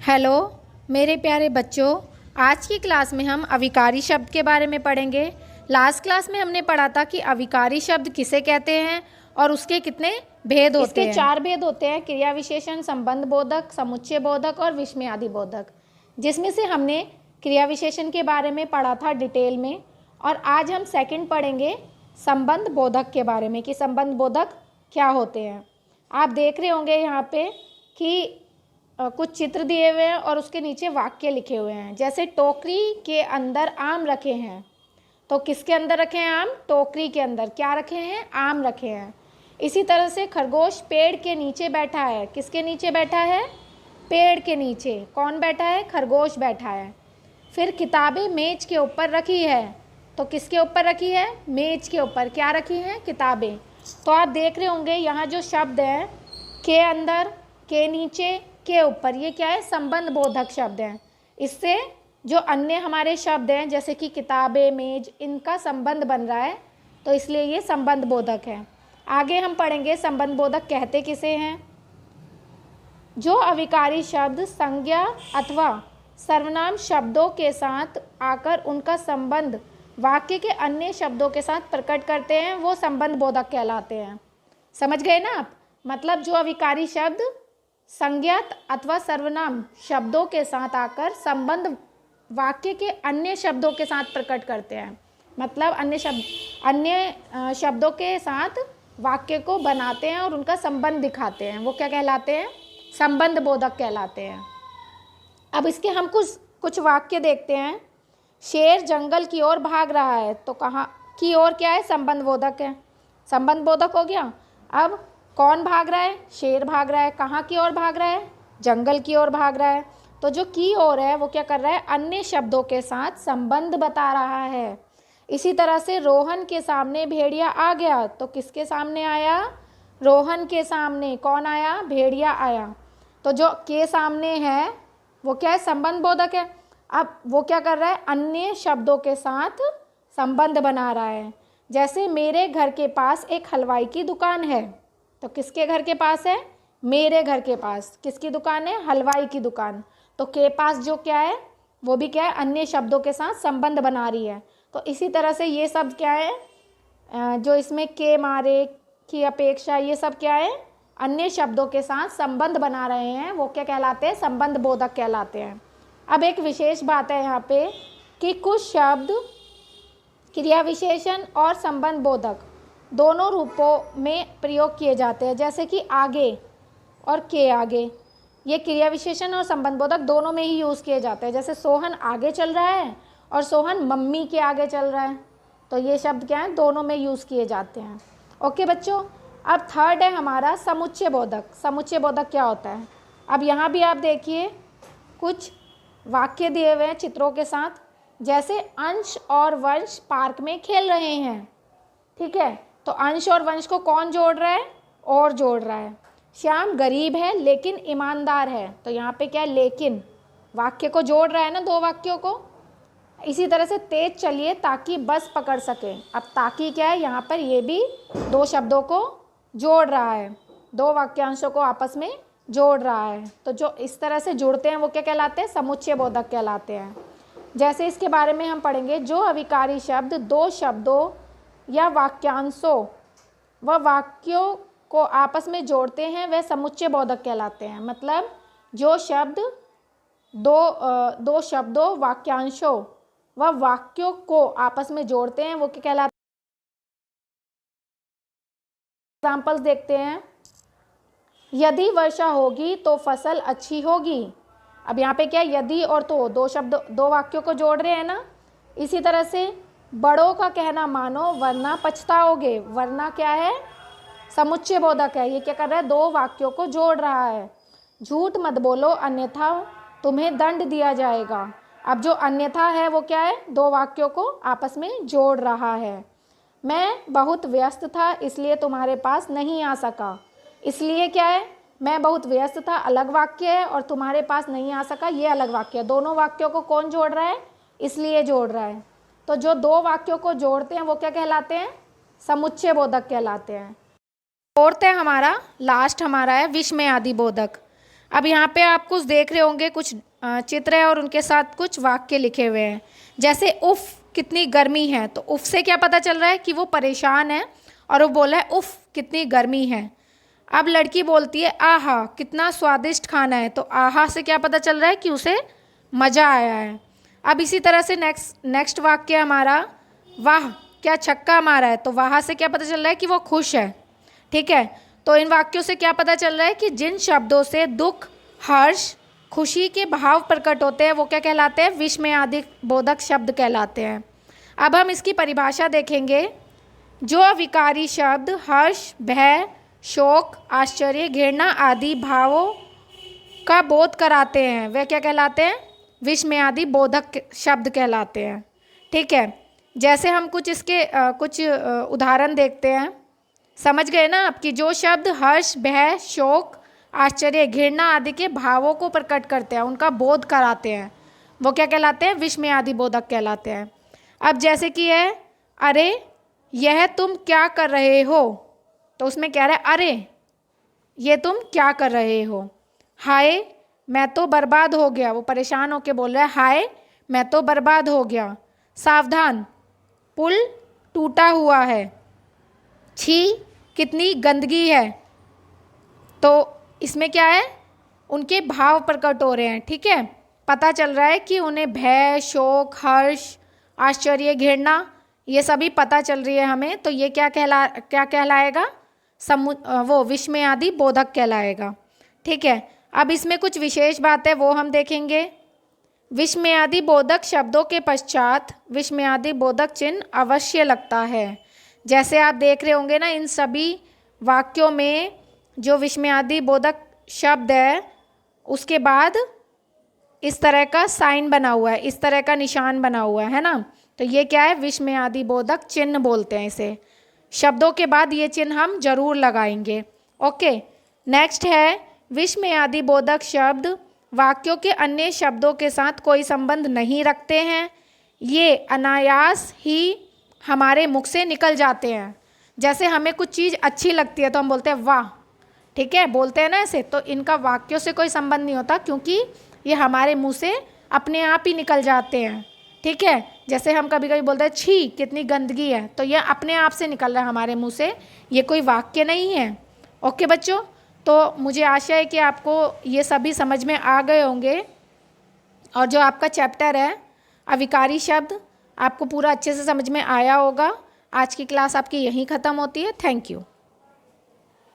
Hello मेरे प्यारे बच्चों, आज की क्लास में हम अविकारी शब्द के बारे में पढ़ेंगे। लास्ट क्लास में हमने पढ़ा था कि अविकारी शब्द किसे कहते हैं और उसके कितने भेद होते हैं। इसके 4 भेद होते हैं: क्रिया विशेषण, संबंध बोधक, समुच्चय बोधक और विस्मयादि बोधक। जिसमें से हमने क्रिया विशेषण के बारे में पढ़ा था डिटेल में, और आज हम सेकंड पढ़ेंगे संबंध बोधक के बारे में कि संबंध बोधक क्या होते हैं। आप देख रहे होंगे यहाँ पे कि कुछ चित्र दिए हुए हैं और उसके नीचे वाक्य लिखे हुए हैं। जैसे टोकरी के अंदर आम रखे हैं, तो किसके अंदर रखे हैं आम? टोकरी के अंदर क्या रखे हैं? आम रखे हैं। इसी तरह से खरगोश पेड़ के नीचे बैठा है। किसके नीचे बैठा है? पेड़ के नीचे। कौन बैठा है? खरगोश बैठा है। फिर किताबें मेज के ऊपर रखी है, तो किसके ऊपर रखी है? मेज के ऊपर क्या रखी हैं? किताबें। तो आप देख रहे होंगे यहाँ जो शब्द है के अंदर, के नीचे, के ऊपर, ये क्या है? संबंध बोधक शब्द हैं। इससे जो अन्य हमारे शब्द हैं जैसे कि किताबें, मेज, इनका संबंध बन रहा है, तो इसलिए ये संबंध बोधक है। आगे हम पढ़ेंगे संबंध बोधक कहते किसे हैं। जो अविकारी शब्द संज्ञा अथवा सर्वनाम शब्दों के साथ आकर उनका संबंध वाक्य के अन्य शब्दों के साथ प्रकट करते हैं, वो संबंध बोधक कहलाते हैं। समझ गए ना आप? मतलब जो अविकारी शब्द संज्ञात अथवा सर्वनाम शब्दों के साथ आकर संबंध वाक्य के अन्य शब्दों के साथ प्रकट करते हैं, मतलब अन्य शब्दों के साथ वाक्य को बनाते हैं और उनका संबंध दिखाते हैं, वो क्या कहलाते हैं? संबंध बोधक कहलाते हैं। अब इसके हम कुछ वाक्य देखते हैं। शेर जंगल की ओर भाग रहा है, तो कहाँ की ओर क्या है? संबंध बोधक है। संबंध बोधक हो गया। अब कौन भाग रहा है? शेर भाग रहा है। कहाँ की ओर भाग रहा है? जंगल की ओर भाग रहा है। तो जो की ओर है वो क्या कर रहा है? अन्य शब्दों के साथ संबंध बता रहा है। इसी तरह से रोहन के सामने भेड़िया आ गया, तो किसके सामने आया? रोहन के सामने। कौन आया? भेड़िया आया। तो जो के सामने है वो क्या है? संबंध बोधक है। अब वो क्या कर रहा है? अन्य शब्दों के साथ संबंध बना रहा है। जैसे मेरे घर के पास एक हलवाई की दुकान है, तो किसके घर के पास है? मेरे घर के पास। किसकी दुकान है? हलवाई की दुकान। तो के पास जो क्या है वो भी क्या है? अन्य शब्दों के साथ संबंध बना रही है। तो इसी तरह से ये सब क्या है, जो इसमें के मारे की अपेक्षा, ये सब क्या है? अन्य शब्दों के साथ संबंध बना रहे हैं, वो क्या कहलाते हैं? संबंध बोधक कहलाते हैं। अब एक विशेष बात है यहाँ पे कि कुछ शब्द क्रिया विशेषण और संबंध बोधक दोनों रूपों में प्रयोग किए जाते हैं। जैसे कि आगे और के आगे, ये क्रिया विशेषण और संबंध बोधक दोनों में ही यूज़ किए जाते हैं। जैसे सोहन आगे चल रहा है और सोहन मम्मी के आगे चल रहा है, तो ये शब्द क्या है? दोनों में यूज़ किए जाते हैं। ओके बच्चों, अब थर्ड है हमारा समुच्चय बोधक। समुच्चय बोधक क्या होता है? अब यहाँ भी आप देखिए कुछ वाक्य दिए हुए हैं चित्रों के साथ। जैसे अंश और वंश पार्क में खेल रहे हैं, ठीक है, तो अंश और वंश को कौन जोड़ रहा है? और जोड़ रहा है। श्याम गरीब है लेकिन ईमानदार है, तो यहाँ पे क्या है? लेकिन वाक्य को जोड़ रहा है ना, दो वाक्यों को। इसी तरह से तेज चलिए ताकि बस पकड़ सके। अब ताकि क्या है? यहाँ पर ये भी दो शब्दों को जोड़ रहा है, दो वाक्यांशों को आपस में जोड़ रहा है। तो जो इस तरह से जुड़ते हैं वो क्या कहलाते हैं? समुच्चय बोधक कहलाते हैं। जैसे इसके बारे में हम पढ़ेंगे, जो अविकारी शब्द दो शब्दों या वाक्यांशों व वाक्यों को आपस में जोड़ते हैं वह समुच्चय बोधक कहलाते हैं। मतलब जो शब्द दो शब्दों, वाक्यांशों व वाक्यों को आपस में जोड़ते हैं वो क्या कहलाते हैं? एग्जाम्पल्स देखते हैं। यदि वर्षा होगी तो फसल अच्छी होगी। अब यहाँ पे क्या है? यदि और तो, दो शब्द, दो वाक्यों को जोड़ रहे हैं ना। इसी तरह से बड़ों का कहना मानो वरना पछताओगे। वरना क्या है? समुच्चय बोधक है। ये क्या कर रहा है? दो वाक्यों को जोड़ रहा है। झूठ मत बोलो अन्यथा तुम्हें दंड दिया जाएगा। अब जो अन्यथा है वो क्या है? दो वाक्यों को आपस में जोड़ रहा है। मैं बहुत व्यस्त था इसलिए तुम्हारे पास नहीं आ सका। इसलिए क्या है? मैं बहुत व्यस्त था अलग वाक्य है और तुम्हारे पास नहीं आ सका ये अलग वाक्य है। दोनों वाक्यों को कौन जोड़ रहा है? इसलिए जोड़ रहा है। तो जो दो वाक्यों को जोड़ते हैं वो क्या कहलाते हैं? समुच्चय बोधक कहलाते हैं। फोर्थ है हमारा, लास्ट हमारा है विस्मयादि बोधक। अब यहाँ पे आप कुछ देख रहे होंगे, कुछ चित्र है और उनके साथ कुछ वाक्य लिखे हुए हैं। जैसे उफ़ कितनी गर्मी है, तो उफ़ से क्या पता चल रहा है कि वो परेशान है और वो बोला है उफ़ कितनी गर्मी है। अब लड़की बोलती है आहा कितना स्वादिष्ट खाना है, तो आहा से क्या पता चल रहा है कि उसे मज़ा आया है। अब इसी तरह से नेक्स्ट वाक्य हमारा वाह क्या छक्का मारा है, तो वाह से क्या पता चल रहा है कि वो खुश है। ठीक है, तो इन वाक्यों से क्या पता चल रहा है कि जिन शब्दों से दुख, हर्ष, खुशी के भाव प्रकट होते हैं वो क्या कहलाते हैं, विस्मयादि बोधक शब्द कहलाते हैं। अब हम इसकी परिभाषा देखेंगे। जो अविकारी शब्द हर्ष, भय, शोक, आश्चर्य, घृणा आदि भावों का बोध कराते हैं वे क्या कहलाते हैं, विस्मयादि बोधक शब्द कहलाते हैं। ठीक है, जैसे हम कुछ इसके कुछ उदाहरण देखते हैं। समझ गए ना आप कि जो शब्द हर्ष, भय, शोक, आश्चर्य, घृणा आदि के भावों को प्रकट करते हैं, उनका बोध कराते हैं, वो क्या कहलाते हैं, विस्मयादि बोधक कहलाते हैं। अब जैसे कि है अरे यह तुम क्या कर रहे हो, तो उसमें कह रहा है अरे ये तुम क्या कर रहे हो। हाय मैं तो बर्बाद हो गया, वो परेशान होके बोल रहा है हाय मैं तो बर्बाद हो गया। सावधान पुल टूटा हुआ है। छी कितनी गंदगी है, तो इसमें क्या है, उनके भाव प्रकट हो रहे हैं। ठीक है, पता चल रहा है कि उन्हें भय, शोक, हर्ष, आश्चर्य, घृणा ये सभी पता चल रही है हमें, तो ये क्या कहलाएगा, वो विस्मयादि बोधक कहलाएगा। ठीक है, अब इसमें कुछ विशेष बात है वो हम देखेंगे। विस्मयादि बोधक शब्दों के पश्चात विस्मयादि बोधक चिन्ह अवश्य लगता है। जैसे आप देख रहे होंगे ना, इन सभी वाक्यों में जो विस्मयादि बोधक शब्द है उसके बाद इस तरह का साइन बना हुआ है, इस तरह का निशान बना हुआ है ना, तो ये क्या है, विस्मयादि बोधक चिन्ह बोलते हैं इसे। शब्दों के बाद ये चिन्ह हम जरूर लगाएंगे। ओके, नेक्स्ट है विस्मयादि बोधक शब्द वाक्यों के अन्य शब्दों के साथ कोई संबंध नहीं रखते हैं, ये अनायास ही हमारे मुख से निकल जाते हैं। जैसे हमें कुछ चीज़ अच्छी लगती है तो हम बोलते हैं वाह, ठीक है, बोलते हैं ना ऐसे, तो इनका वाक्यों से कोई संबंध नहीं होता क्योंकि ये हमारे मुंह से अपने आप ही निकल जाते हैं। ठीक है, जैसे हम कभी कभी बोलते हैं छी कितनी गंदगी है, तो ये अपने आप से निकल रहा है हमारे मुंह से, ये कोई वाक्य नहीं है। ओके बच्चों, तो मुझे आशा है कि आपको ये सभी समझ में आ गए होंगे और जो आपका चैप्टर है अविकारी शब्द आपको पूरा अच्छे से समझ में आया होगा। आज की क्लास आपकी यहीं ख़त्म होती है। Thank you.